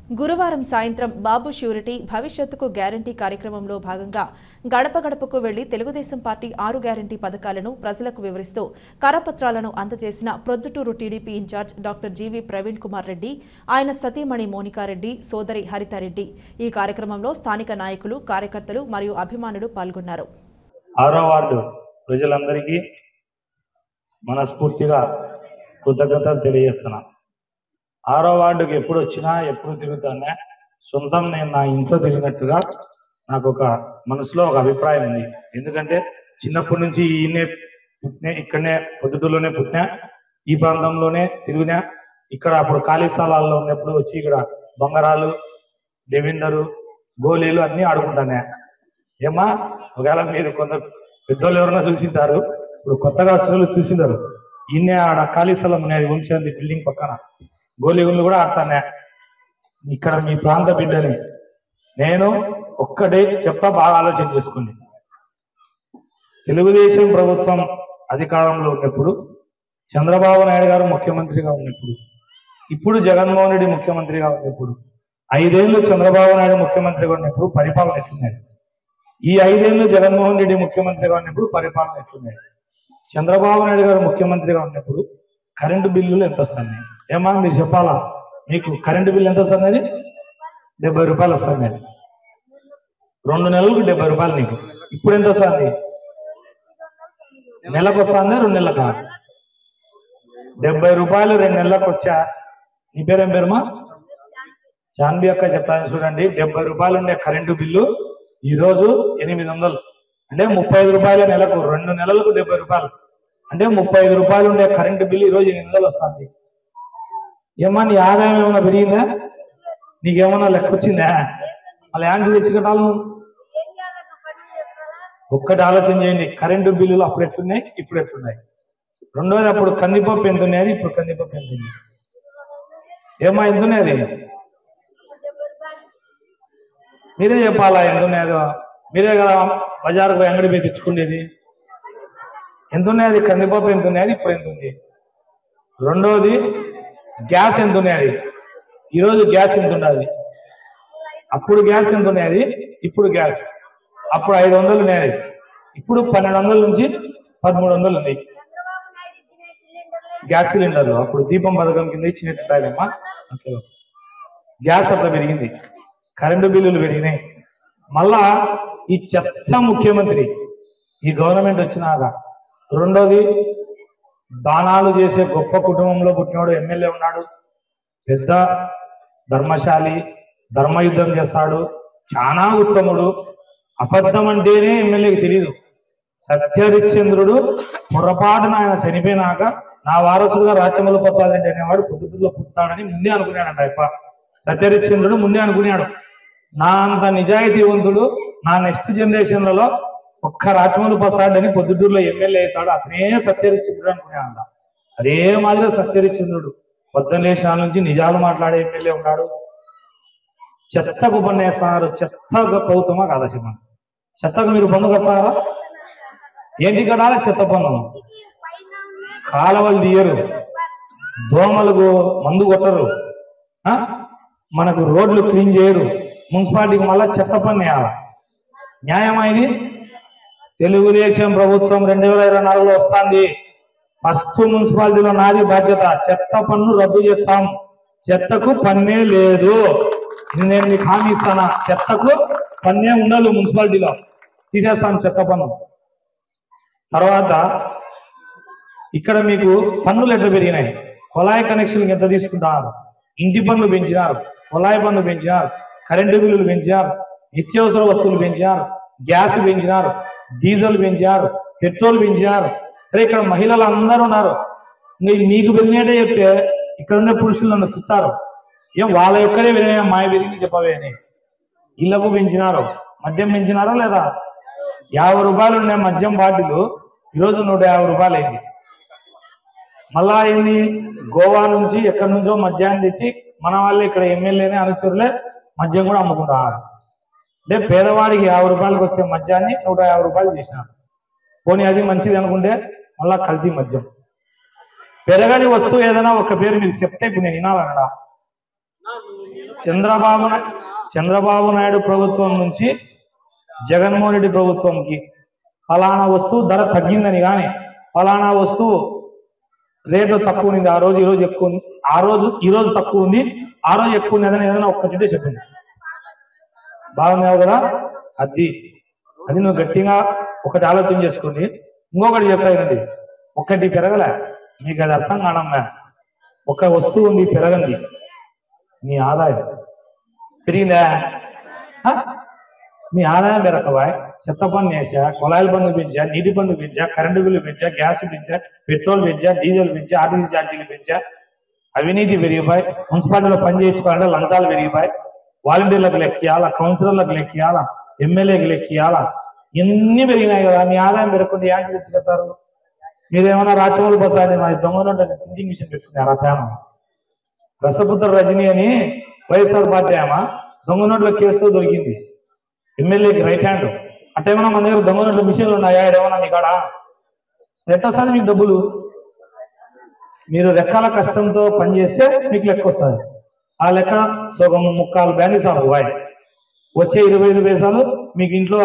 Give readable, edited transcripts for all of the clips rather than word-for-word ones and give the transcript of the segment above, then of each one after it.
గురువారం సాయంత్రం బాబు ష్యూరిటీ భవిష్యత్తుకు గ్యారంటీ కార్యక్రమంలో భాగంగా గడప గడపకు వెళ్లి తెలుగుదేశం పార్టీ 6 గ్యారంటీ పథకాలను ప్రజలకు వివరిస్తూ కరపత్రాలను అందజేసిన ప్రొద్దుటూరు టీడీపీ ఇన్ఛార్జ్ డాక్టర్ జీవీ ప్రవీణ్ కుమార్ రెడ్డి, ఆయన సతీమణి మోనికారెడ్డి, సోదరి హరితారెడ్డి. ఈ కార్యక్రమంలో స్థానిక నాయకులు, కార్యకర్తలు మరియు అభిమానులు పాల్గొన్నారు. 6వ వార్డు ప్రజలందరికీ మనస్ఫూర్తిగా కృతజ్ఞతలు తెలియజేస్తున్నా. 6వ వార్డుకి ఎప్పుడు వచ్చినా ఎప్పుడు తిరుగుతానే సొంతం నేను నా ఇంట్లో తిరిగినట్టుగా నాకు ఒక మనసులో ఒక అభిప్రాయం ఉంది. ఎందుకంటే చిన్నప్పటి నుంచి ఇక్కడనే పొద్దుటూరులోనే పుట్టినా, ఈ ప్రాంతంలోనే తిరిగినా. ఇక్కడ అప్పుడు ఖాళీ స్థలాల్లో ఉన్నప్పుడు వచ్చి ఇక్కడ బంగారాలు, డెవిండరు, గోళీలు అన్నీ ఆడుకుంటానే. ఏమా ఒకవేళ మీరు కొందరు పెద్దోళ్ళు ఎవరైనా చూసింటారు, ఇప్పుడు కొత్తగా వచ్చిన చూసింటారు. ఈయనే ఆడ ఖాళీ స్థలం ఉన్నాయి, వంశాంతి బిల్డింగ్ పక్కన గోళీగుళ్ళు కూడా ఆడతానే. ఇక్కడ మీ ప్రాంత బిడ్డని నేను ఒక్కటే చెప్తా, బాగా ఆలోచన చేసుకోండి. తెలుగుదేశం ప్రభుత్వం అధికారంలో ఉన్నప్పుడు, చంద్రబాబు నాయుడు గారు ముఖ్యమంత్రిగా ఉన్నప్పుడు, ఇప్పుడు జగన్మోహన్ రెడ్డి ముఖ్యమంత్రిగా ఉన్నప్పుడు, 5 ఏళ్ళు చంద్రబాబు నాయుడు ముఖ్యమంత్రిగా ఉన్నప్పుడు పరిపాలన ఎట్లున్నాయి, ఈ 5 ఏళ్ళు జగన్మోహన్ రెడ్డి ముఖ్యమంత్రిగా ఉన్నప్పుడు పరిపాలన ఎట్లున్నాయి. చంద్రబాబు నాయుడు గారు ముఖ్యమంత్రిగా ఉన్నప్పుడు కరెంటు బిల్లులు ఎంత వస్తున్నాయి? ఏమా మీరు చెప్పాలా? మీకు కరెంటు బిల్లు ఎంత వస్తుంది? 70 రూపాయలు వస్తుంది. 2 నెలలకు 70 రూపాయలు. నీకు ఇప్పుడు ఎంత వస్తుంది? నెలకు వస్తుంది, 2 నెలలకు 70 రూపాయలు 2 నెలలకు వచ్చా. నీ పేరేం పేరుమా? చాన్బి అక్క చెప్తాను చూడండి. 70 రూపాయలు ఉండే కరెంటు బిల్లు ఈరోజు 800, అంటే 35 రూపాయల నెలకు. 2 నెలలకు 70 రూపాయలు అంటే 35 రూపాయలు ఉండే కరెంటు బిల్లు ఈరోజు 800 వస్తుంది. ఏమన్నా నీ ఆదాయం ఏమైనా పెరిగిందా? నీకేమన్నా లెక్క వచ్చిందా? మళ్ళీ యాంటీ తెచ్చుకోవటాలు ఒక్కటి ఆలోచన చేయండి. కరెంటు బిల్లులు అప్పుడు ఎట్లున్నాయి, ఇప్పుడు ఎట్లున్నాయి? రెండోది, అప్పుడు కందిపప్పు ఎంత ఉన్నది, ఇప్పుడు కందిపప్పు ఎంత ఉంది? ఏమా ఎంత ఉన్నది? మీరే చెప్పాలా ఎంత ఉన్నదో? మీరే కదా బజారుకు పోయి అంగడి పోయి తెచ్చుకునేది. ఎంత ఉన్నది కందిపప్పు? ఎంత ఉన్నది ఇప్పుడు? ఎంత ఉంది? రెండోది, గ్యాస్ ఎంత ఉన్నది? ఈరోజు గ్యాస్ ఎంత ఉన్నది? అప్పుడు గ్యాస్ ఎంత ఉన్నది, ఇప్పుడు గ్యాస్. అప్పుడు 500 ఉన్నది, ఇప్పుడు 1200 నుంచి 1300 ఉంది గ్యాస్ సిలిండర్లు. అప్పుడు దీపం పథకం కింద ఇచ్చినట్టుమ్మా. గ్యాస్ అట్లా పెరిగింది, కరెంటు బిల్లులు పెరిగినాయి. మళ్ళా ఈ చెత్త ముఖ్యమంత్రి ఈ గవర్నమెంట్ వచ్చినాక, రెండోది, దానాలు చేసే గొప్ప కుటుంబంలో పుట్టినవాడు ఎమ్మెల్యే ఉన్నాడు, పెద్ద ధర్మశాలి, ధర్మయుద్ధం చేస్తాడు, చాలా ఉత్తముడు. అబద్ధం అంటేనే ఎమ్మెల్యేకి తెలియదు. సత్యహరిశ్చంద్రుడు పొరపాటున ఆయన చనిపోయినాక నా వారసుడుగా రాచమల్లు ప్రసాద్ రెడ్డి అనేవాడు పొద్దుటూరులో పుట్టాడని ముందే అనుకున్నాడంట. సత్యహరిశ్చంద్రుడు ముందే అనుకున్నాడు, నా అంత నిజాయితీవంతుడు నా నెక్స్ట్ జనరేషన్లలో ఒక్క రాచమల్లు ప్రసాద్ అని పొద్దుటూరులో ఎమ్మెల్యే అవుతాడు, అతనే సత్యహరిశ్చంద్రుడు అనుకున్నాడంట. అదే మాదిరిగా సత్యహరిశ్చంద్రుడు పొద్దులేశాల నుంచి నిజాలు మాట్లాడే ఎమ్మెల్యే ఉన్నాడు. చెత్తకు పన్నేస్తున్నారు. చెత్త ప్రభుత్వమా కాదా చెప్పండి? చెత్తకు మీరు పన్ను కట్టారా? ఏంటి కట్టాలి? చెత్త పన్ను. కాలువలు తీయరు, దోమలకు మందు కొట్టరు, మనకు రోడ్లు క్లీన్ చేయరు, మున్సిపాలిటీకి మళ్ళా చెత్త పన్ను వేయాలి. న్యాయమా ఇది? తెలుగుదేశం ప్రభుత్వం 2024లో వస్తుంది. ఫస్ట్ మున్సిపాలిటీలో నాది బాధ్యత. చెత్త పన్ను రద్దు చేస్తాం. చెత్తకు పన్నే లేదు. ఇది నేను మీకు హామీ ఇస్తానా? చెత్తకు పన్నే ఉండదు, మున్సిపాలిటీలో తీసేస్తాం చెత్త పన్ను. తర్వాత ఇక్కడ మీకు పన్నులు ఎట్లా పెరిగినాయి? కుళాయి కనెక్షన్కి ఎంత తీసుకుంటున్నారు? ఇంటి పన్ను పెంచినారు, కుళాయి పన్ను పెంచినారు, కరెంటు బిల్లులు పెంచినారు, నిత్యావసర వస్తువులు పెంచినారు, గ్యాస్ పెంచినారు, డీజిల్ పెంచారు, పెట్రోల్ పెంచారు. సరే, ఇక్కడ మహిళలు అందరూ ఉన్నారు. మీకు పెరిగినట్టే చెప్తే ఇక్కడ ఉన్న పురుషులు నన్ను తిట్టారు. ఏం వాళ్ళ యొక్కడే పెరిగినా మాయ పెరిగింది చెప్పవే అని. ఇళ్లకు పెంచినారు. మద్యం పెంచినారా లేదా? 50 రూపాయలు ఉండే మద్యం బాటిల్ ఈరోజు 150 రూపాయలు అయింది. మళ్ళా అయింది, గోవా నుంచి ఎక్కడి నుంచో మద్యాన్ని తెచ్చి మన వాళ్ళే ఇక్కడ ఎమ్మెల్యేనే అనుచరులే మద్యం కూడా అమ్ముకుంటున్నారు. అంటే పేదవాడికి 50 రూపాయలకు వచ్చే మద్యాన్ని 150 రూపాయలు చేసినారు. పోనీ అది మంచిది అనుకుంటే మళ్ళా కల్తీ మద్యం. పెరగని వస్తువు ఏదైనా ఒక పేరు మీరు చెప్తే ఇప్పుడు నేను వినాలన్నా. చంద్రబాబు నాయుడు ప్రభుత్వం నుంచి జగన్మోహన్ రెడ్డి ప్రభుత్వంకి ఫలానా వస్తువు ధర తగ్గిందని కానీ ఫలానా వస్తువు రేటు తక్కువ ఉంది ఆ రోజు ఈరోజు ఎక్కువ ఉంది, ఈరోజు తక్కువ ఉంది ఆ రోజు ఎక్కువ ఉంది ఏదైనా ఒక్కటి చెప్పింది బాగున్నావు కదా. అది నువ్వు గట్టిగా ఒకటి ఆలోచన చేసుకోండి. ఇంకొకటి చెప్పానండి, ఒకటి పెరగలే, మీకు అది అర్థం కానమ్మా. ఒక వస్తువు ఉంది పెరగండి, మీ ఆదాయం పెరిగిందా? మీ ఆదాయం పెరగవా? చెత్త పన్ను వేసా, కుళాయిల పన్ను పెంచా, నీటి పన్ను పెంచా, కరెంటు బిల్లు పెంచా, గ్యాస్ పెంచా, పెట్రోల్ పెంచా, డీజిల్ పెంచా, ఆర్టీసీ ఛార్జీలు పెంచా, అవినీతి పెరిగిపోయి, మున్సిపాలిటీలో పని చేయించుకోవాలంటే లంచాలు పెరిగిపోయి, వాలంటీర్లకు లెక్కియాలా, కౌన్సిలర్లకు లెక్కియాలా, ఎమ్మెల్యేకి లెక్కియాలా, ఇన్ని పెరిగినాయి కదా. మీ ఆదాయం పెరగకుండా యాంటి తెచ్చుకెళ్తారు? మీరేమన్నా రాజ్యములు పోతారని మా దొంగలు ప్రింటింగ్ మిషన్ పెట్టుకున్నారు. ఆ తేమ రసపుత్ర రజనీ అని వైఎస్ఆర్ పార్టీ ఆమె దొంగ నోట్ల కేసుతో దొరికింది, ఎమ్మెల్యేకి రైట్ హ్యాండ్. అట్టేమన్నా మన దగ్గర దొంగ నోట్ల మిషన్లు ఉన్నాయా? ఏమన్నా మీ కాడ ఎట్టొస్తుంది మీకు డబ్బులు? మీరు రెక్కల కష్టంతో పనిచేస్తే మీకు లెక్క వస్తుంది. ఆ లెక్క సగం ముక్కాలు బ్యాండీ సాగు వాయి వచ్చే 25 పైసలు మీకు ఇంట్లో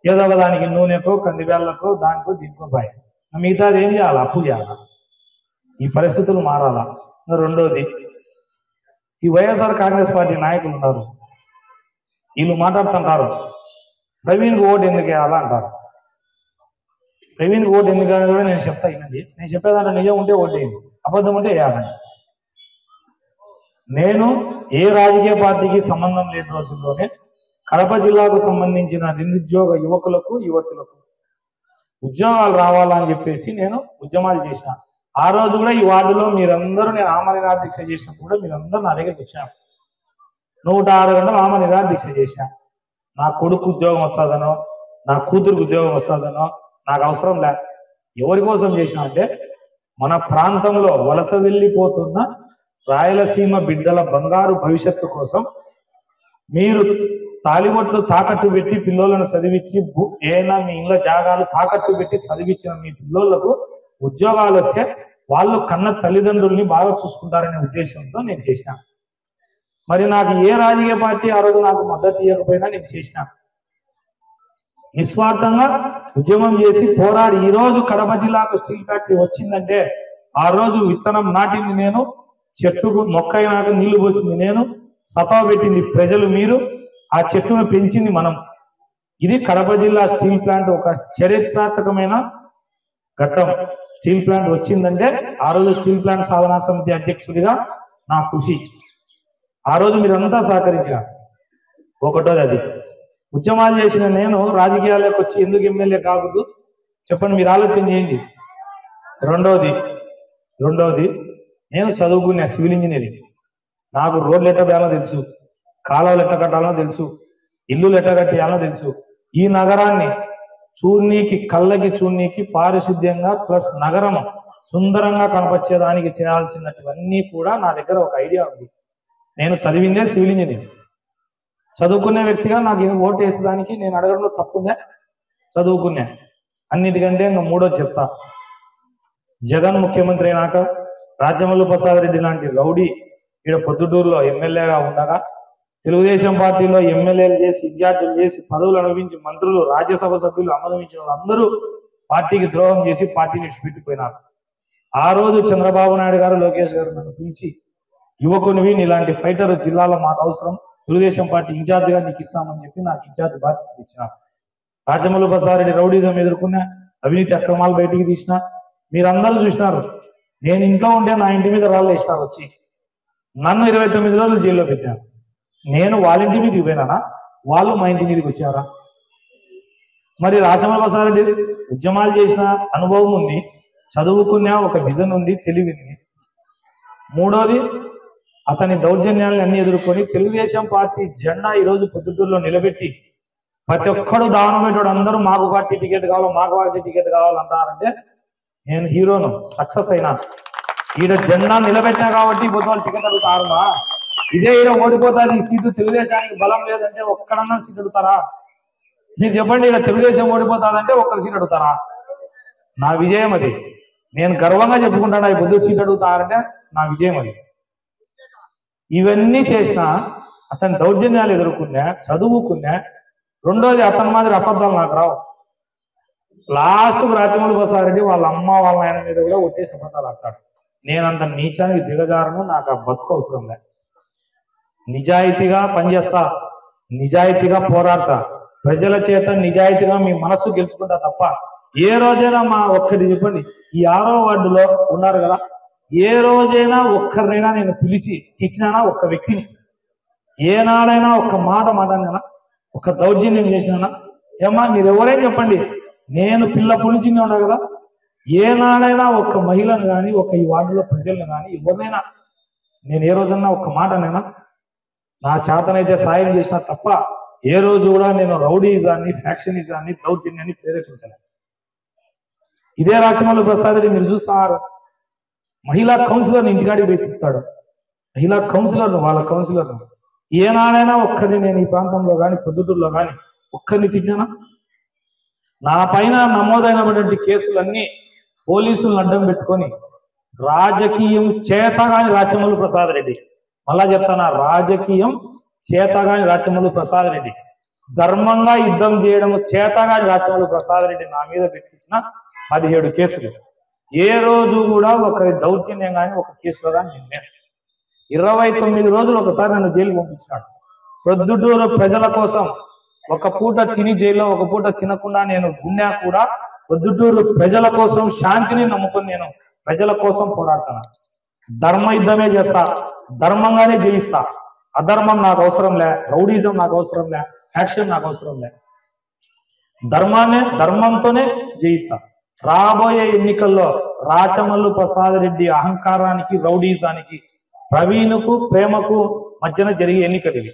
ఏదో ఒక దానికి నూనెకో కందివేళ్లకో దానికో దీనికో బాయ్. మిగతాది ఏం చేయాలి? అప్పు చేయాలా? ఈ పరిస్థితులు మారాలా? రెండోది, ఈ వైఎస్ఆర్ కాంగ్రెస్ పార్టీ నాయకులు ఉన్నారు, వీళ్ళు మాట్లాడుతుంటారు ప్రవీణ్కి ఓటు ఎందుకు వేయాలా అంటారు. ప్రవీణ్కి ఓటు ఎందుకు వేయాలని కూడా నేను చెప్తా. ఇనండి, నేను చెప్పేదాంట్లో నిజం ఉంటే ఓటు వేయండి, అబద్ధం ఉంటే వేయాలని. నేను ఏ రాజకీయ పార్టీకి సంబంధం లేని రోజుల్లోనే కడప జిల్లాకు సంబంధించిన నిరుద్యోగ యువకులకు యువతులకు ఉద్యోగాలు రావాలని చెప్పేసి నేను ఉద్యమాలు చేసిన. ఆ రోజు కూడా ఈ వార్డులో మీరందరూ నేను ఆమరణ దీక్ష చేసినప్పుడు కూడా మీరందరూ నా దగ్గరికి వచ్చాను. 106 గంటలు ఆమరణ దీక్ష చేశా. నా కొడుకు ఉద్యోగం వస్తుందనో నా కూతురుకు ఉద్యోగం వస్తుందనో నాకు అవసరం లే. ఎవరి కోసం చేసిన అంటే మన ప్రాంతంలో వలస వెళ్ళిపోతున్న రాయలసీమ బిడ్డల బంగారు భవిష్యత్తు కోసం మీరు తాలిబొట్లు తాకట్టు పెట్టి పిల్లలను చదివించి ఏనా మీ ఇళ్ళ జాగాలు తాకట్టు పెట్టి చదివించిన మీ పిల్లలకు ఉద్యోగాలు వస్తే వాళ్ళు కన్న తల్లిదండ్రుల్ని బాగా చూసుకుంటారనే ఉద్దేశంతో నేను చేసిన. మరి నాకు ఏ రాజకీయ పార్టీ ఆ రోజు నాకు మద్దతు ఇవ్వకపోయినా నేను చేసిన. నిస్వార్థంగా ఉద్యమం చేసి పోరాడి ఈ రోజు కడప జిల్లాకు స్టీల్ ఫ్యాక్టరీ వచ్చిందంటే ఆ రోజు విత్తనం నాటింది నేను, చెట్టుకు మొక్కైనాక నీళ్లు పోసింది నేను, సతా పెట్టింది ప్రజలు, మీరు ఆ చెట్టును పెంచింది మనం. ఇది కడప జిల్లా స్టీల్ ప్లాంట్ ఒక చరిత్రాత్మకమైన ఘట్టం. స్టీల్ ప్లాంట్ వచ్చిందంటే ఆ రోజు స్టీల్ ప్లాంట్ సాధనా సమితి అధ్యక్షుడిగా నా కృషి. ఆ రోజు మీరంతా సహకరించారు. ఒకటోది అది. ఉద్యమాలు చేసిన నేను రాజకీయాలకు వచ్చి ఎందుకు ఎమ్మెల్యే కాకూడదు చెప్పండి, మీరు ఆలోచన చేయండి. రెండవది నేను చదువుకునే సివిల్ ఇంజనీరింగ్. నాకు రోడ్లు ఎట్ట వేయాలో తెలుసు, కాలువలు ఎట్ట కట్టాలో తెలుసు, ఇల్లులు ఎట్ట కట్టేయాలో తెలుసు. ఈ నగరాన్ని చూడనీకి కళ్ళకి చూడనీకి పారిశుద్ధ్యంగా ప్లస్ నగరం సుందరంగా కనపరిచేదానికి చేయాల్సినటువన్నీ కూడా నా దగ్గర ఒక ఐడియా ఉంది. నేను చదివిందే సివిల్ ఇంజనీరింగ్. చదువుకునే వ్యక్తిగా నాకు ఓటు వేసేదానికి నేను అడగడంలో తప్పుందే, చదువుకున్నా. అన్నిటికంటే ఇంకా మూడోది చెప్తా. జగన్ ముఖ్యమంత్రి అయినాక రాజమల్లు ప్రసాద్ రెడ్డి లాంటి రౌడీ ఈడ పొద్దుటూరులో ఎమ్మెల్యేగా ఉండగా తెలుగుదేశం పార్టీలో ఎమ్మెల్యేలు చేసి ఇన్ఛార్జీలు చేసి పదవులు అనుభవించి మంత్రులు రాజ్యసభ సభ్యులు అనుభవించిన వాళ్ళందరూ పార్టీకి ద్రోహం చేసి పార్టీని విడిచిపెట్టిపోయినారు. ఆ రోజు చంద్రబాబు నాయుడు గారు లోకేష్ గారు నన్ను పిలిచి యువకునివి ఇలాంటి ఫైటర్ జిల్లాలో మాకు అవసరం, తెలుగుదేశం పార్టీ ఇన్ఛార్జిగా నీకు ఇస్తామని చెప్పి నాకు ఇన్ఛార్జ్ బాధ్యత ఇచ్చినారు. రాజమల్లు ప్రసాద్ రెడ్డి రౌడీజం ఎదుర్కొన్నా, అవినీతి అక్రమాలు బయటికి తీసిన మీరందరూ చూసినారు. నేను ఇంట్లో ఉంటే నా ఇంటి మీద రాళ్ళు వేసినారు వచ్చి, నన్ను 29 రోజులు జైల్లో పెట్టాను. నేను వాళ్ళ ఇంటి మీదకి పోయినానా, వాళ్ళు మా ఇంటి మీదకి వచ్చారా? మరి రాజమల్లు ప్రసాద్ రెడ్డి ఉద్యమాలు చేసిన అనుభవం ఉంది, చదువుకున్నా, ఒక విజన్ ఉంది, తెలివింది. మూడోది అతని దౌర్జన్యాలను అన్ని ఎదుర్కొని తెలుగుదేశం పార్టీ జెండా ఈరోజు పొద్దుటూరులో నిలబెట్టి ప్రతి ఒక్కడు దావనం పెట్టాడు. అందరూ మాకు పార్టీ టికెట్ కావాలి, మాకు పార్టీ టికెట్ కావాలంటారంటే నేను హీరోను, సక్సెస్ అయినా. ఈడ జెండా నిలబెట్టినా కాబట్టి బుద్ధవాళ్ళు టికెట్ అడుగుతారమ్మా. ఇదే ఈడ ఓడిపోతాది, ఈ సీటు తెలుగుదేశానికి బలం లేదంటే ఒక్కడన్నా సీట్ అడుగుతారా? మీరు చెప్పండి, ఈడ తెలుగుదేశం ఓడిపోతాదంటే ఒక్కరు సీట్ అడుగుతారా? నా విజయం అది. నేను గర్వంగా చెప్పుకుంటాను, ఈ బుద్ధ సీట్ అడుగుతారంటే నా విజయం అది. ఇవన్నీ చేసినా అతని దౌర్జన్యాలు ఎదుర్కొన్నా, చదువుకున్నా. రెండోది అతని మాదిరి అబద్ధాలు నాకు రావు. లాస్ట్ రాచమల్లి ప్రసాద్ రెడ్డి వాళ్ళ అమ్మ వాళ్ళ ఆయన మీద కూడా ఒట్టేసి అబద్ధాలు ఆడతాడు. నేనంత నీచానికి దిగజారను, నాకు ఆ బతుకు అవసరం లేదు. నిజాయితీగా పనిచేస్తా, నిజాయితీగా పోరాడతా, ప్రజల చేత నిజాయితీగా మీ మనస్సు గెలుచుకుంటా తప్ప ఏ రోజైనా మా ఒక్కటి చెప్పండి, ఈ 6వ వార్డులో ఉన్నారు కదా, ఏ రోజైనా ఒక్కరినైనా నేను పిలిచి తిట్టినానా ఒక్క వ్యక్తిని? ఏనాడైనా ఒక్క మాట మాట్లాడినా? ఒక దౌర్జన్యం చేసినానా? ఏమా మీరు ఎవరైనా చెప్పండి, నేను పిల్ల పులిచింది ఉన్నా కదా, ఏనాడైనా ఒక్క మహిళను కానీ ఒక ఈ వార్డులో ప్రజలను కానీ ఎవరినైనా నేను ఏ రోజన్నా ఒక్క మాటనైనా? నా చేతనైతే సాయం చేసినా తప్ప ఏ రోజు కూడా నేను రౌడీజాన్ని, ఫ్యాక్షనిజాన్ని, దౌర్జన్యాన్ని ప్రేరేపించలేదు. ఇదే రాచమల్లి ప్రసాద్ రెడ్డి మీరు చూస్తున్నారు, మహిళా కౌన్సిలర్ని ఇంటికాడికి పోయి తిప్పుతాడు. మహిళా కౌన్సిలర్ను, వాళ్ళ కౌన్సిలర్ను ఏనాడైనా ఒక్కరిని నేను ఈ ప్రాంతంలో కానీ పొద్దుటూరులో కానీ ఒక్కరిని తిట్టినా? నా పైన నమోదైనటువంటి కేసులన్నీ పోలీసులను అడ్డం పెట్టుకొని రాజకీయం చేతగాని రాచమల్లి ప్రసాద్ రెడ్డి, మళ్ళా చెప్తానా, రాజకీయం చేతగాని రాచమల్లి ప్రసాద్ రెడ్డి, ధర్మంగా యుద్ధం చేయడం చేతగాని రాచమల్లి ప్రసాద్ రెడ్డి నా మీద పెట్టించిన 17 కేసులు. ఏ రోజు కూడా ఒకరి దౌర్జన్యం కానీ ఒక కేసులో కానీ నేను 29 రోజులు ఒకసారి నన్ను జైలు పంపించినాడు. ప్రొద్దుటూరు ప్రజల కోసం ఒక పూట తిని జైల్లో, ఒక పూట తినకుండా నేను ఉన్నా కూడా ప్రొద్దుటూరు ప్రజల కోసం శాంతిని నమ్ముకొని నేను ప్రజల కోసం పోరాడుతాను. ధర్మ యుద్ధమే చేస్తా, ధర్మంగానే జయిస్తా. అధర్మం నాకు అవసరం లే, రౌడీజం నాకు అవసరం లే, యాక్షన్ నాకు అవసరం లే. ధర్మంతోనే జయిస్తా. రాబోయే ఎన్నికల్లో రాచమల్లి ప్రసాద్ రెడ్డి అహంకారానికి, రౌడీజానికి, ప్రవీణ్కు ప్రేమకు మధ్యన జరిగే ఎన్నికలు ఇవి.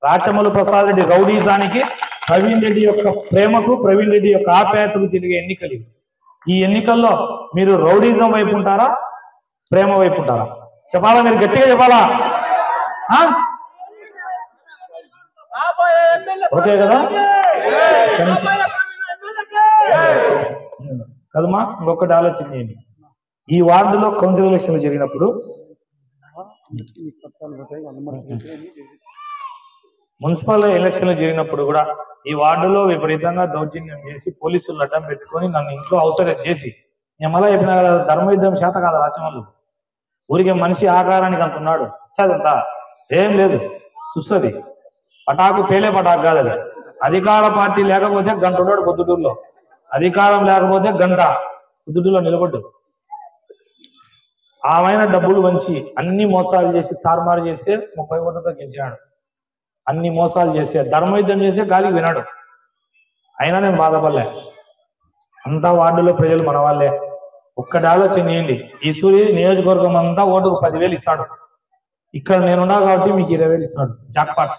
రాచమల్లి ప్రసాద్ రెడ్డి రౌడీజానికి, ప్రవీణ్ రెడ్డి యొక్క ప్రేమకు, ప్రవీణ్ రెడ్డి యొక్క ఆప్యాయతకు జరిగే ఎన్నికలు ఇవి. ఈ ఎన్నికల్లో మీరు రౌడీజం వైపు ఉంటారా, ప్రేమ వైపు ఉంటారా? చెప్పాలా, మీరు గట్టిగా చెప్పాలా? ఓకే కదా కదమ్మా? ఇంకొకటి ఆలోచన చేయండి. ఈ వార్డులో కౌన్సిల్ ఎలక్షన్లు జరిగినప్పుడు, మున్సిపల్ ఎలక్షన్లు జరిగినప్పుడు కూడా ఈ వార్డులో విపరీతంగా దౌర్జన్యం చేసి పోలీసులు అడ్డం పెట్టుకొని నన్ను ఇంట్లో అవసరం చేసి, నేను మళ్ళా చెప్పిన కదా, ధర్మయుద్ధం చేత కాదు రాచమల్లు. ఊరికే మనిషి ఆకారానికి అంటున్నాడు, చదంతా ఏం లేదు, చూస్తుంది. పటాకు పేలే పటాకు కాదు అది. అధికార పార్టీ లేకపోతే గంట ఉన్నాడు పొద్దుటూరులో, అధికారం లేకపోతే గంట పొద్దుటూరులో నిలబడ్డు. ఆమెన డబ్బులు వంచి అన్ని మోసాలు చేసి తారుమారు చేస్తే 30 కోట్లతో గెలిచాడు. అన్ని మోసాలు చేసే, ధర్మయుద్ధం చేసే గాలికి వినాడు. అయినా నేను బాధపడలే. అంతా వార్డులో ప్రజలు మన వాళ్ళే. ఒక్కటి ఆలోచన చేయండి, ఈ సూర్య నియోజకవర్గం అంతా ఓటుకు 10,000 ఇస్తాడు. ఇక్కడ నేనున్నా కాబట్టి మీకు 20,000 ఇస్తాడు. జాక్పాట్.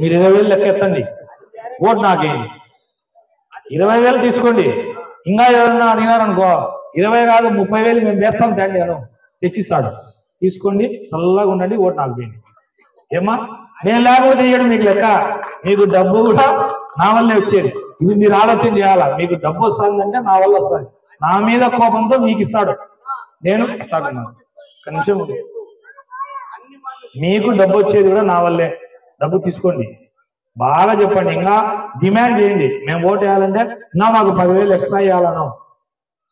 మీరు 20,000 లెక్కెత్తండి, ఓటు నాకేంటి. 20,000 తీసుకోండి. ఇంకా ఎవరన్నా అడిగినారనుకో, 20 కాదు 30,000 మేము వేస్తాం తేండి అని తెచ్చిస్తాడు. తీసుకోండి, చల్లగా ఉండండి, ఓటు నాకు వేయండి. ఏమా, నేను లేకపోతే ఇయ్యడం మీకు లెక్క. మీకు డబ్బు కూడా నా వల్లే వచ్చేది. ఇది మీరు ఆలోచన చేయాలా. మీకు డబ్బు వస్తుందంటే నా వల్ల వస్తుంది. నా మీద కోపంతో మీకు ఇస్తాడు, నేను ఇస్తాను. కనీసం మీకు డబ్బు వచ్చేది కూడా నా వల్లే. డబ్బు తీసుకోండి, బాగా చెప్పండి, ఇంకా డిమాండ్ చేయండి. మేము ఓటు వేయాలంటే నా మాకు 10,000 ఎక్స్ట్రా ఇవ్వాలన్నాం,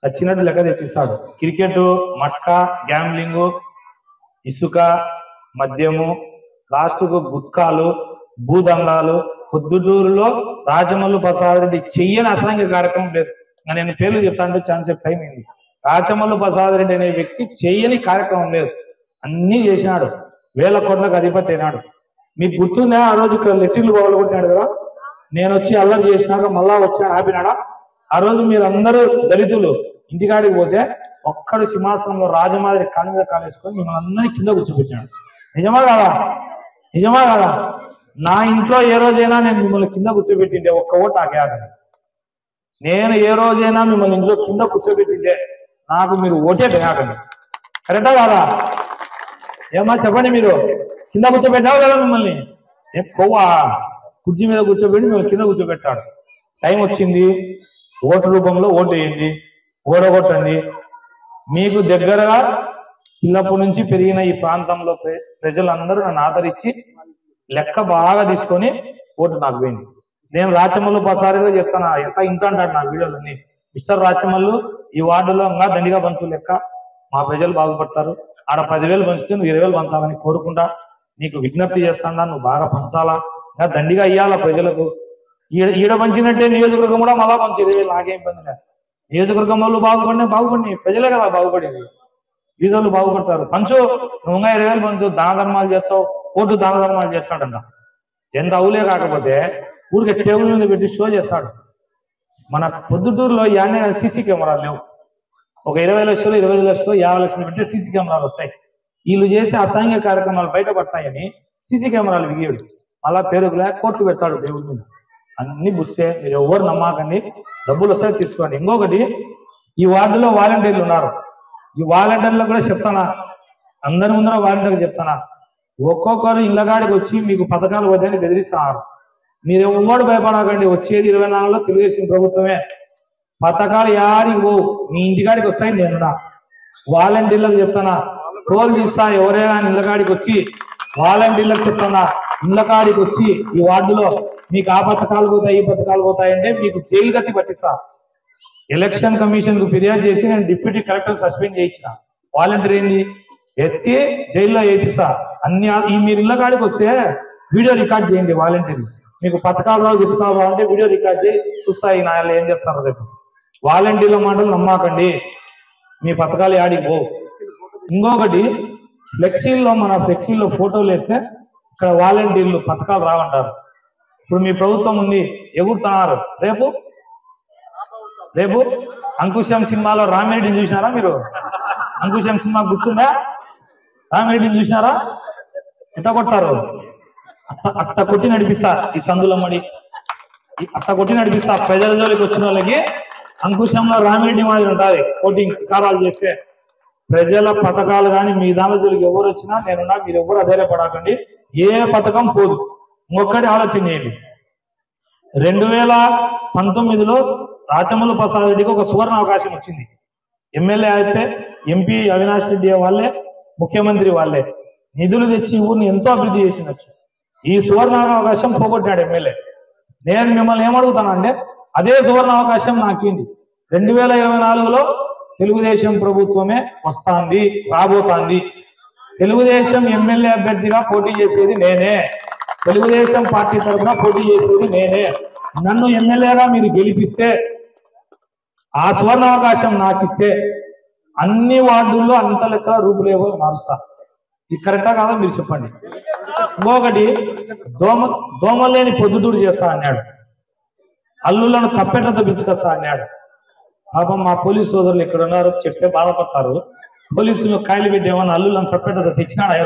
వచ్చినట్టు లెక్క తెచ్చిస్తాడు. క్రికెట్, మట్కా, గ్యాంబ్లింగు, ఇసుక, మద్యము, లాస్ట్కు గుట్కాలు, భూదండాలు. పొద్దుటూరులో రాచమల్లి ప్రసాద్ రెడ్డి చెయ్యని అసాంఘిక కార్యక్రమం లేదు. నేను పేర్లు చెప్తా అంటే ఛాన్స్ టైం అయింది. రాచమల్లి ప్రసాద్ రెడ్డి అనే వ్యక్తి చెయ్యని కార్యక్రమం లేదు, అన్నీ చేసినాడు. 1000 కోట్లకు అధిపతి అయినాడు. మీకు గుర్తుందా, ఆ రోజు ఇక్కడ లెట్రిన్లు పగలగొట్టినాడు కదా, నేను వచ్చి అల్లరి చేసినాక మళ్ళా వచ్చి ఆపినాడా? ఆ రోజు మీరు అందరూ దళితులు ఇంటికాడికి పోతే ఒక్కడు సింహాసనంలో రాజమాదిరి కాళ్ళ మీద కాలేసుకొని మిమ్మల్ని అందరినీ కింద కూర్చోబెట్టినాడు. నిజమా కాదా? నిజమా కాదా? నా ఇంట్లో ఏ రోజైనా నేను మిమ్మల్ని కింద కూర్చోబెట్టిండే ఒక్క ఓటు నాకేయాలి. నేను ఏ రోజైనా మిమ్మల్ని ఇంట్లో కింద కూర్చోబెట్టిండే నాకు మీరు ఓటే వేయాకండి. కరెక్టా కాదా? ఏమా చెప్పండి, మీరు కింద కూర్చోబెట్టావు కదా మిమ్మల్ని? కొవ్వా కుర్చీ మీద కూర్చోబెట్టి మిమ్మల్ని కింద కూర్చోబెట్టాడు. టైం వచ్చింది, ఓటు రూపంలో ఓటు వేయండి, ఓడగొట్టండి. మీకు దగ్గరగా చిన్నప్పటి నుంచి పెరిగిన ఈ ప్రాంతంలో ప్రజలందరూ నన్ను ఆదరించి లెక్క బాగా తీసుకొని ఓటు నాకు పోయింది. నేను రాచమల్లు పసారిలో చెప్తాను, ఎక్క ఇంత అంటాడు నా వీడియోలన్నీ, మిస్టర్ రాచమల్లు ఈ వార్డులో ఇంకా దండిగా పంచు లెక్క, మా ప్రజలు బాగుపడతారు, ఆడ 10,000 పంచితే నువ్వు 20,000 పంచాలని కోరుకుంటా, నీకు విజ్ఞప్తి చేస్తాడా, నువ్వు బాగా పంచాలా, ఇంకా దండిగా ఇయ్యాలా ప్రజలకు. ఈడ పంచినట్టే నియోజకవర్గం కూడా మళ్ళా పంచి 20,000, నాకేం ఇబ్బంది లేదు. నియోజకవర్గం వాళ్ళు బాగుపడి ప్రజలే కదా బాగుపడేది, వీధులు బాగుపడతారు. పంచు నువ్వు ఇంకా 20,000 పంచు, దాన ధర్మాలు చేస్తావు, ఓటు దాన ధర్మాలు చేస్తాడంట. ఎంత అవులే కాకపోతే ఊరికే టేబుల్ మీద పెట్టి షో చేస్తాడు. మన పొద్దుటూరులో యానే సీసీ కెమెరాలు లేవు. ఒక 20 లక్షలు 25 లక్షలు 50 లక్షలు పెట్టి సీసీ కెమెరాలు వస్తాయి. వీళ్ళు చేసే అసాంఘిక కార్యక్రమాలు బయటపడతాయని సీసీ కెమెరాలు విగియడు, అలా పేరుకులే కోర్టు పెడతాడు దేవుడి మీద. అన్ని బుస్సే, మీరు ఎవరు నమ్మకండి, డబ్బులు వస్తాయి తీసుకోండి. ఇంకొకటి, ఈ వార్డులో వాలంటీర్లు ఉన్నారు, ఈ వాలంటీర్లు కూడా చెప్తానా, అందరి ముందర వాలంటీర్లు చెప్తానా, ఒక్కొక్కరు ఇళ్ళగాడికి వచ్చి మీకు పథకాలు వద్దని బెదిరిస్తున్నారు. మీరు ఎవరు భయపడకండి, వచ్చేది 24లో తెలుగుదేశం ప్రభుత్వమే, పథకాలు యాడికి పోవు, మీ ఇంటికాడికి వస్తాయి. నేను వాలంటీర్లకు చెప్తానా, టోల్ తీస్తా, ఎవరైనా ఇళ్ళకాడికి వచ్చి వాలంటీర్లకు చెప్తానా, ఇళ్ళకాడికి వచ్చి ఈ వార్డులో మీకు ఆ పథకాలు పోతాయి ఈ పథకాలు పోతాయంటే మీకు జైలు గట్టి పట్టిస్తా. ఎలక్షన్ కమిషన్ కు ఫిర్యాదు చేసి నేను డిప్యూటీ కలెక్టర్ సస్పెండ్ చేయించిన. వాలంటీర్ ఏంది ఎత్తి జైల్లో వేపిస్తా. మీరు ఇళ్ళకాడికి వస్తే వీడియో రికార్డ్ చేయండి, వాలంటీర్లు మీకు పథకాలు రావు గితకాలు రావు అంటే వీడియో రికార్డ్ చేయి చూస్తా, ఈ నాయలు ఏం చేస్తారు రేపు. వాలంటీర్ల మాటలు నమ్మకండి, మీ పథకాలు యాడికి పోవు. ఇంకొకటి, మన ఫ్లెక్సీల్లో ఫోటోలు వేస్తే ఇక్కడ వాలంటీర్లు పథకాలు రావంటారు. ఇప్పుడు మీ ప్రభుత్వం ఉంది, ఎగురుతున్నారు. రేపు అంకుశం సినిమాలో రామిరెడ్డిని చూసినారా మీరు? అంకుశం సినిమా గుర్తుందా? రామిరెడ్డిని చూసినారా? ఎట్ట కొట్టారు, అట్ట కొట్టి నడిపిస్తా. ఈ సందులమ్మడి అట్ట కొట్టి నడిపిస్తా. ప్రజల జోలికి వచ్చిన వాళ్ళకి అంకుశంలో రామిరెడ్డి మాదిరి ఉంటుంది, కోటింగ్ కారాలు చేస్తే. ప్రజల పథకాలు కానీ మీ దాని జోలికి ఎవరు వచ్చినా నేనున్నా, మీరు ఎవరు అధైర్యపడకండి, ఏ పథకం పోదు. ఇంకొకటి ఆలోచన చేయండి, 2019లో రాచమల్లు ప్రసాద్ రెడ్డికి ఒక సువర్ణ అవకాశం వచ్చింది. ఎమ్మెల్యే అయితే ఎంపీ అవినాష్ రెడ్డి వాళ్ళే, ముఖ్యమంత్రి వాళ్ళే నిధులు తెచ్చి ఊరిని ఎంతో అభివృద్ధి చేసినచ్చు. ఈ సువర్ణ అవకాశం పోగొట్టాడు ఎమ్మెల్యే. నేను మిమ్మల్ని ఏమడుగుతానంటే, అదే సువర్ణ అవకాశం నాకింది. 2024లో తెలుగుదేశం ప్రభుత్వమే వస్తుంది, రాబోతుంది. తెలుగుదేశం ఎమ్మెల్యే అభ్యర్థిగా పోటీ చేసేది నేనే, తెలుగుదేశం పార్టీ తరఫున పోటీ చేసేది నేనే. నన్ను ఎమ్మెల్యేగా మీరు గెలిపిస్తే, ఆ సువర్ణ అవకాశం నాకు ఇస్తే అన్ని వార్డుల్లో అంత లెక్కల రూపులేవో మారుస్తా. ఇది కరెక్టా కాదా మీరు చెప్పండి. ఇంకొకటి, దోమలేని పొద్దుటూరు చేస్తా అన్నాడు, అల్లులను తప్పెట్లతో పిలుచుకొస్తా అన్నాడు. పాపం మా పోలీసు సోదరులు ఇక్కడ ఉన్నారు, చెప్తే బాధపడతారు. పోలీసులు కాయలు పెట్టేమన్నా అల్లులను తప్పెట్లతో తెచ్చినాడు ఏ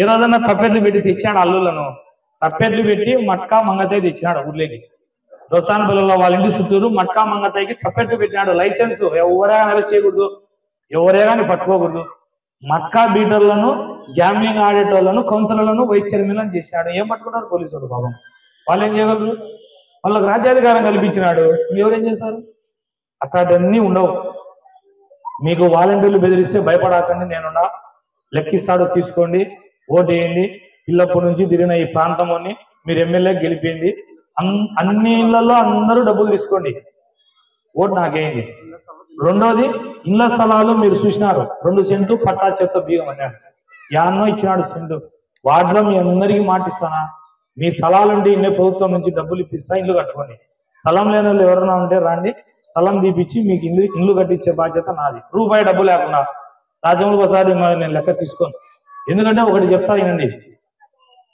రోజన్నా తప్పెట్లు పెట్టి తెచ్చినాడు అల్లులను. తప్పెట్లు పెట్టి మట్కా మంగతాయి తెచ్చినాడు ఊర్లోకి. దోసాన పిల్లల్లో వాళ్ళ ఇంటి చుట్టూరు మట్కా మంగతాయికి తప్పెట్లు పెట్టినాడు. లైసెన్స్ ఎవరైనా అరెస్ట్ చేయకూడదు, ఎవరైనా పట్టుకోకూడదు. మట్కా బీటర్లను, గ్యామ్లింగ్ ఆడేటోళ్లను, కౌన్సిలర్లను, వైస్ చైర్మన్లను చేసినాడు. ఏం పట్టుకున్నారు పోలీసులు? పాపం వాళ్ళు ఏం చేయగలరు? వాళ్ళకు రాజ్యాధికారం కల్పించినాడు, ఎవరేం చేశారు? అట్లాంటివన్నీ ఉండవు. మీకు వాలంటీర్లు బెదిరిస్తే భయపడాకండి, నేనున్నా, లెక్కిస్తాడు, తీసుకోండి, ఓటు వేయండి. పిల్లప్పటి నుంచి తిరిగిన ఈ ప్రాంతంలోని మీరు ఎమ్మెల్యే గెలిపింది. అన్ని ఇళ్లలో అందరూ డబ్బులు తీసుకోండి, ఓటు నాకేయండి. రెండోది, ఇళ్ల స్థలాలు మీరు చూసినారు, 2 సెంట్లు పట్టా చేత్తో బీగం అన్నాడు. యాన్నో ఇచ్చినాడు సెంటు. వార్డులో మీ అందరికీ మాటిస్తానా, మీ స్థలాలుంటే ఇన్నే ప్రభుత్వం నుంచి డబ్బులు ఇప్పిస్తా, ఇల్లు కట్టుకోండి. స్థలం లేని వాళ్ళు ఎవరైనా ఉంటే రండి, స్థలం తీపిచ్చి మీకు ఇల్లు కట్టించే బాధ్యత నాది. రూపాయి డబ్బు లేకుండా. రాజమల్లు ప్రసాద్ నేను లెక్క తీసుకోను. ఎందుకంటే ఒకటి చెప్తా వినండి,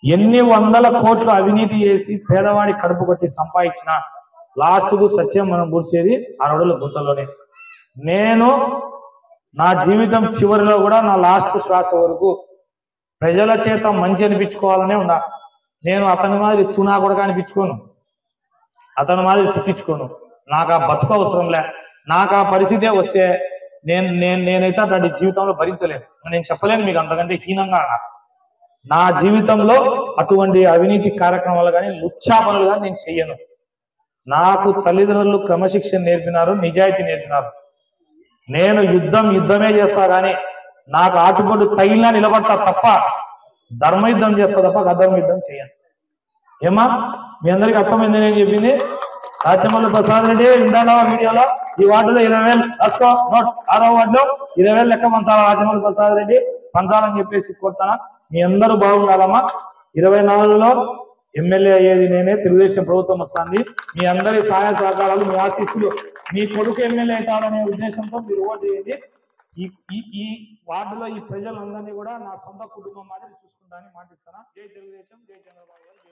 ఎన్ని వందల కోట్లు అవినీతి చేసి పేదవాడి కడుపు కొట్టి సంపాదించిన లాస్ట్కు సత్యం మనం కూర్చేది ఆ రోడ్ల గుంతలోనే. నేను నా జీవితం చివరిలో కూడా నా లాస్ట్ శ్వాస వరకు ప్రజల చేత మంచి అనిపించుకోవాలనే ఉన్నా. నేను అతని మాదిరి తునా కూడా అనిపించుకోను, అతని మాదిరి తిట్టించుకోను. నాకు ఆ బతుకు అవసరంలే. నాకు ఆ పరిస్థితే వస్తే నేనైతే అట్లాంటి జీవితంలో భరించలేను. నేను చెప్పలేను మీకు అంతకంటే హీనంగా. నా జీవితంలో అటువంటి అవినీతి కార్యక్రమాలు కానీ లుచ్చా పనులు కానీ నేను చెయ్యను. నాకు తల్లిదండ్రులు క్రమశిక్షణ నేర్పినారు, నిజాయితీ నేర్పినారు. నేను యుద్ధమే చేస్తా కానీ నాకు ఆటుపోటు తగిలినా నిలబడతా తప్ప ధర్మయుద్ధం చేస్తా తప్ప అధర్మ యుద్ధం చేయను. ఏమా మీ అందరికి అర్థమైంది నేను చెప్పింది? రాచమల్లి ప్రసాద్ రెడ్డి ఇందాక వీడియోలో ఈ వార్డులో 20,000 రాసుకో నోట్, 6వ వార్డులో 20,000 లెక్క పంచాలా రాచమల్లి ప్రసాద్ రెడ్డి పంచాలని చెప్పేసి కోరుతానా. మీ అందరూ బాగుండాలమ్మా. 24లో ఎమ్మెల్యే అయ్యేది నేనే, తెలుగుదేశం ప్రభుత్వం వస్తుంది. మీ అందరి సహాయ సహకారాలు, మీ ఆశీస్సులు, మీ కొడుకు ఎమ్మెల్యే అవుతారనే ఉద్దేశంతో మీరు ఓటు చేయండి. ఈ వార్డులో ఈ ప్రజలందరినీ కూడా నా సొంత కుటుంబం మాదిరి చూసుకుంటానని మాటిస్తానా. జై తెలుగుదేశం, జై చంద్రబాబు గారు.